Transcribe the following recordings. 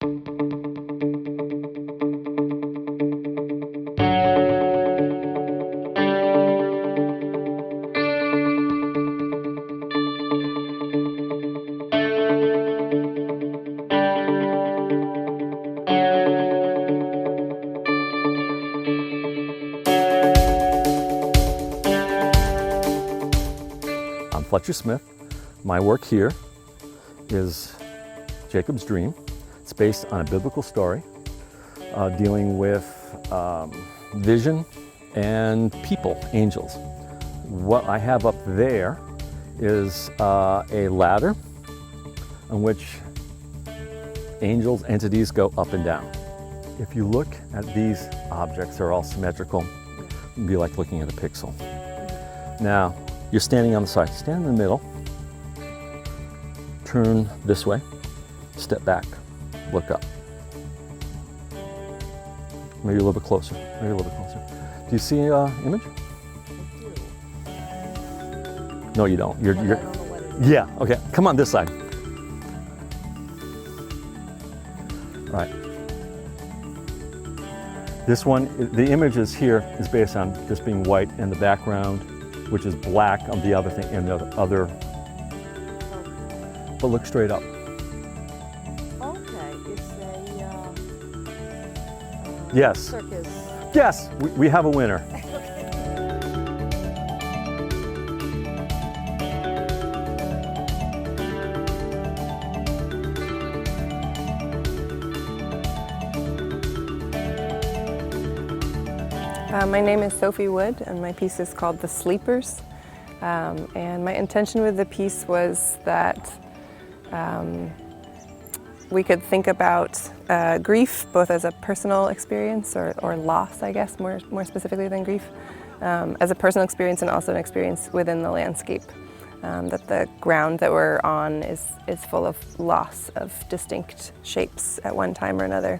Fletcher Smith. My work here is Jacob's Dream. It's based on a biblical story dealing with vision and people, angels. What I have up there is a ladder on which angels, entities go up and down. If you look at these objects, they're all symmetrical. It'd be like looking at a pixel. Now, you're standing on the side. Stand in the middle, turn this way, step back, look up. Maybe a little bit closer, maybe a little bit closer. Do you see an image? No, you don't. You're, yeah, okay, come on this side. Right. This one, the images here is based on this being white and the background, which is black on the other thing and the other. But look straight up. Okay, it's a yes. circus. Yes, we have a winner. My name is Sophie Wood, and my piece is called The Sleepers. And my intention with the piece was that we could think about grief both as a personal experience or loss, I guess, more specifically than grief, as a personal experience and also an experience within the landscape. That the ground that we're on is full of loss of distinct shapes at one time or another.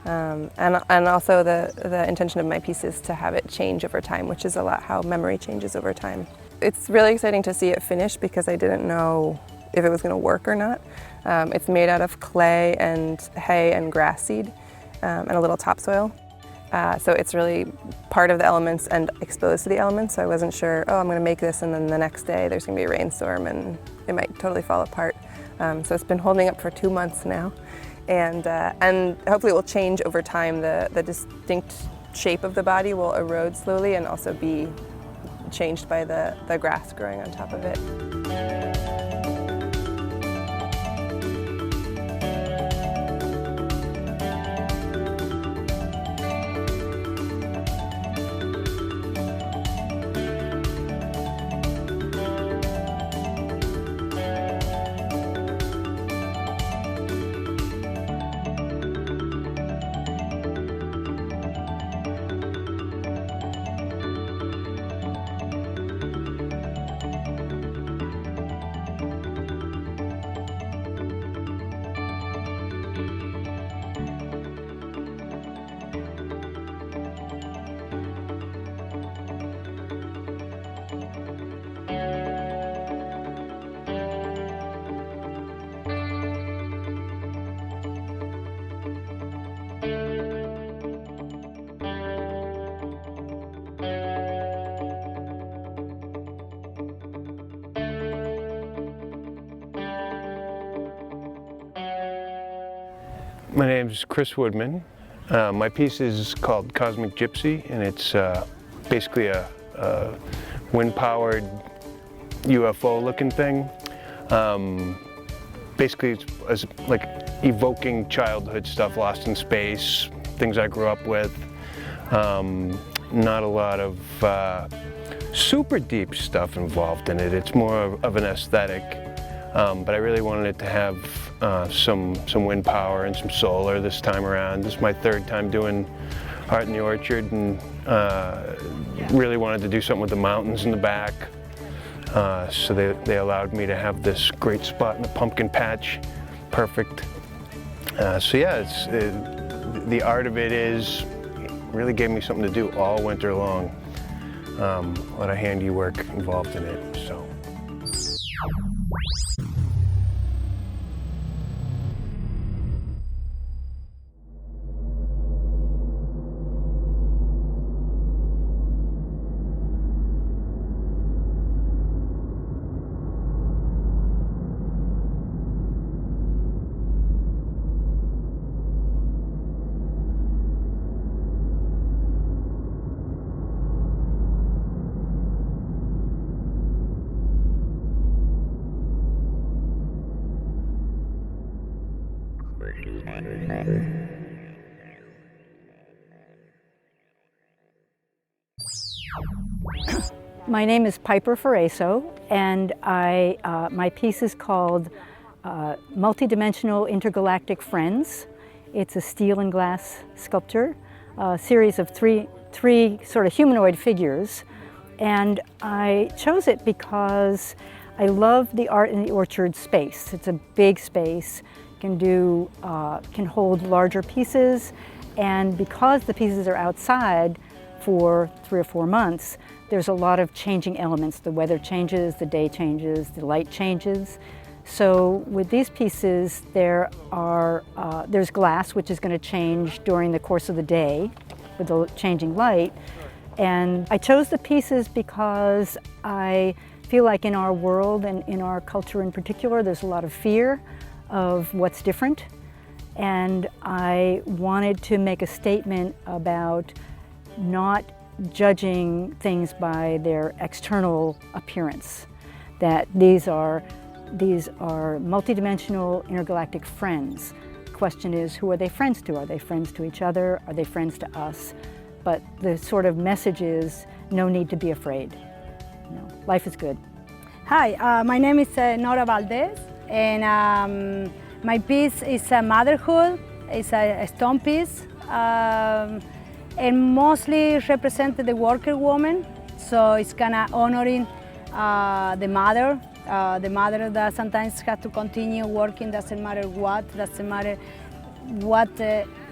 And also the intention of my piece is to have it change over time, which is a lot how memory changes over time. It's really exciting to see it finished because I didn't know if it was going to work or not. It's made out of clay and hay and grass seed and a little topsoil. So it's really part of the elements and exposed to the elements. So I wasn't sure, oh, I'm going to make this and then the next day there's going to be a rainstorm and it might totally fall apart. So it's been holding up for 2 months now. And hopefully it will change over time. The distinct shape of the body will erode slowly and also be changed by the grass growing on top of it. My name is Chris Woodman. My piece is called Cosmic Gypsy, and it's basically a wind-powered UFO-looking thing. Basically, it's like evoking childhood stuff lost in space, things I grew up with. Not a lot of super deep stuff involved in it. It's more of an aesthetic, but I really wanted it to have some wind power and some solar this time around. This is my third time doing art in the orchard, and really wanted to do something with the mountains in the back. So they allowed me to have this great spot in the pumpkin patch. Perfect. So yeah, the art of it really gave me something to do all winter long. A lot of handiwork involved in it. So. My name is Piper Furey, and my piece is called Multidimensional Intergalactic Friends. It's a steel and glass sculpture, a series of three sort of humanoid figures. And I chose it because I love the Art in the Orchard space. It's a big space, can hold larger pieces, and because the pieces are outside for 3 or 4 months, there's a lot of changing elements. The weather changes, the day changes, the light changes. So with these pieces, there's glass, which is going to change during the course of the day with the changing light. And I chose the pieces because I feel like in our world and in our culture in particular, there's a lot of fear of what's different. And I wanted to make a statement about not judging things by their external appearance, that these are multidimensional intergalactic friends. The question is, who are they friends to? Are they friends to each other? Are they friends to us? But the sort of message is, no need to be afraid. Life is good. Hi, my name is Nora Valdez, and my piece is motherhood. It's a stone piece. And mostly represent the worker woman, so it's kind of honoring the mother that sometimes has to continue working, doesn't matter what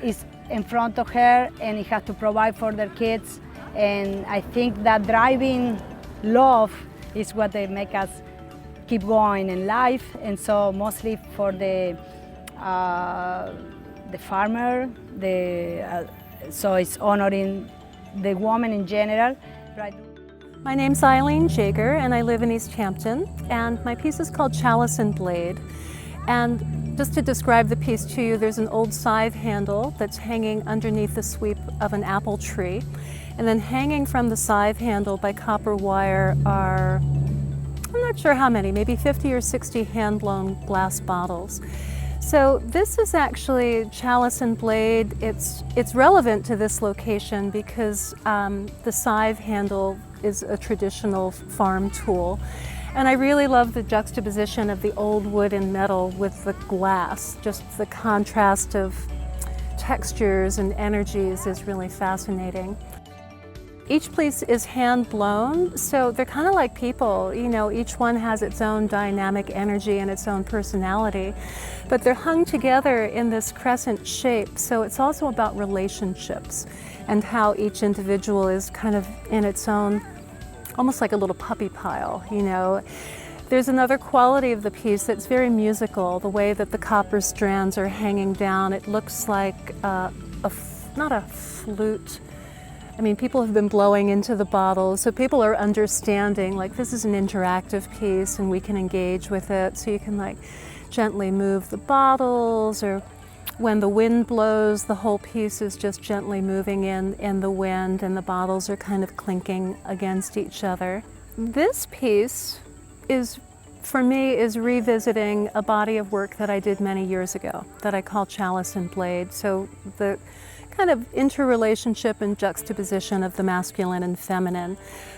is in front of her, and it has to provide for their kids. And I think that driving love is what they make us keep going in life. And so mostly for the farmer, so it's honoring the woman in general. My name's Eileen Jager, and I live in East Hampton, and my piece is called Chalice and Blade. And just to describe the piece to you, there's an old scythe handle that's hanging underneath the sweep of an apple tree. And then hanging from the scythe handle by copper wire are, I'm not sure how many, maybe 50 or 60 hand-blown glass bottles. So this is actually Chalice and Blade. It's relevant to this location because the scythe handle is a traditional farm tool. And I really love the juxtaposition of the old wood and metal with the glass. Just the contrast of textures and energies is really fascinating. Each piece is hand blown, so they're kind of like people. Each one has its own dynamic energy and its own personality, but they're hung together in this crescent shape. So it's also about relationships and how each individual is kind of in its own, almost like a little puppy pile, There's another quality of the piece that's very musical, the way that the copper strands are hanging down. It looks like not a flute. I mean, people have been blowing into the bottles, so people are understanding, like, this is an interactive piece and we can engage with it. So you can, like, gently move the bottles, or when the wind blows, the whole piece is just gently moving in the wind, and the bottles are kind of clinking against each other. This piece for me, is revisiting a body of work that I did many years ago that I call Chalice and Blade. So the kind of interrelationship and juxtaposition of the masculine and feminine.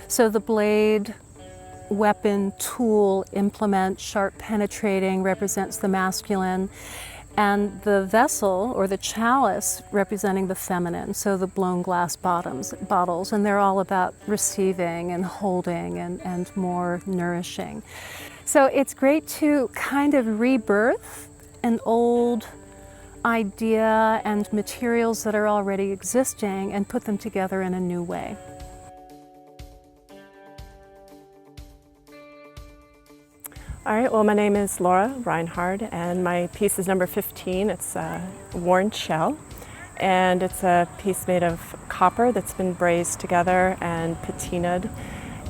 So the blade, weapon, tool, implement, sharp penetrating, represents the masculine, and the vessel or the chalice representing the feminine, so the blown glass bottles, and they're all about receiving and holding and more nourishing. So it's great to kind of rebirth an old idea and materials that are already existing and put them together in a new way. All right, well, my name is Laura Reinhard, and my piece is number 15. It's a worn shell, and it's a piece made of copper that's been brazed together and patinaed.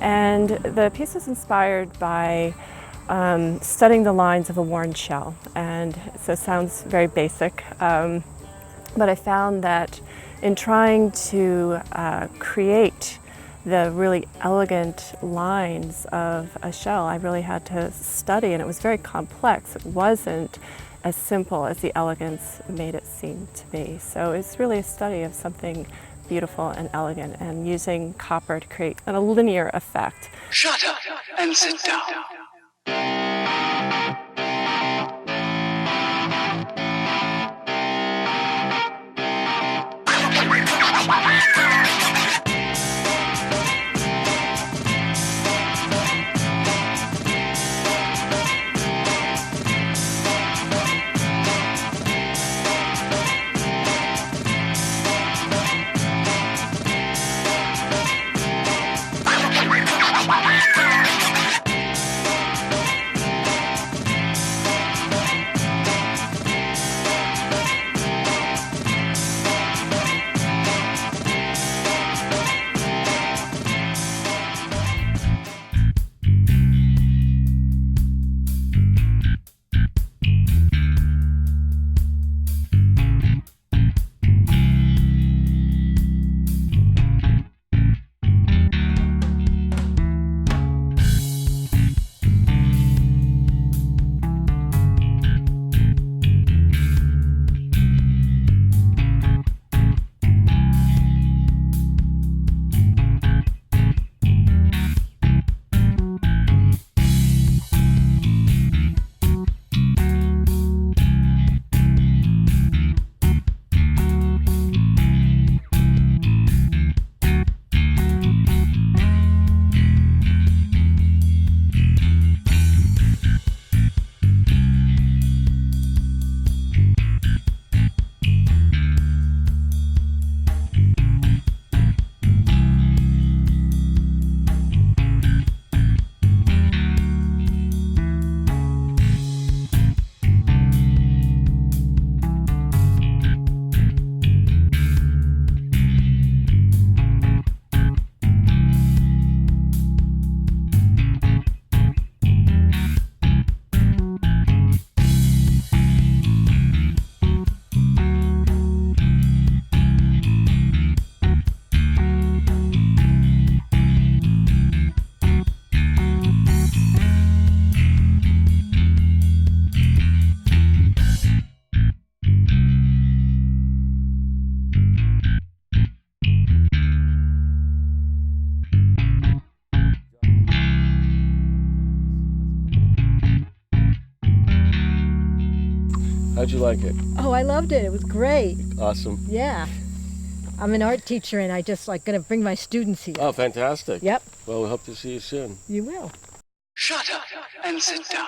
And the piece is inspired by studying the lines of a worn shell. And so it sounds very basic, but I found that in trying to create the really elegant lines of a shell, I really had to study, and it was very complex. It wasn't as simple as the elegance made it seem to be. So it's really a study of something beautiful and elegant, and using copper to create a linear effect. Shut up and sit down. How'd you like it? Oh, I loved it. It was great. Awesome. Yeah. I'm an art teacher and I just going to bring my students here. Oh, fantastic. Yep. Well, we hope to see you soon. You will. Shut up and sit down.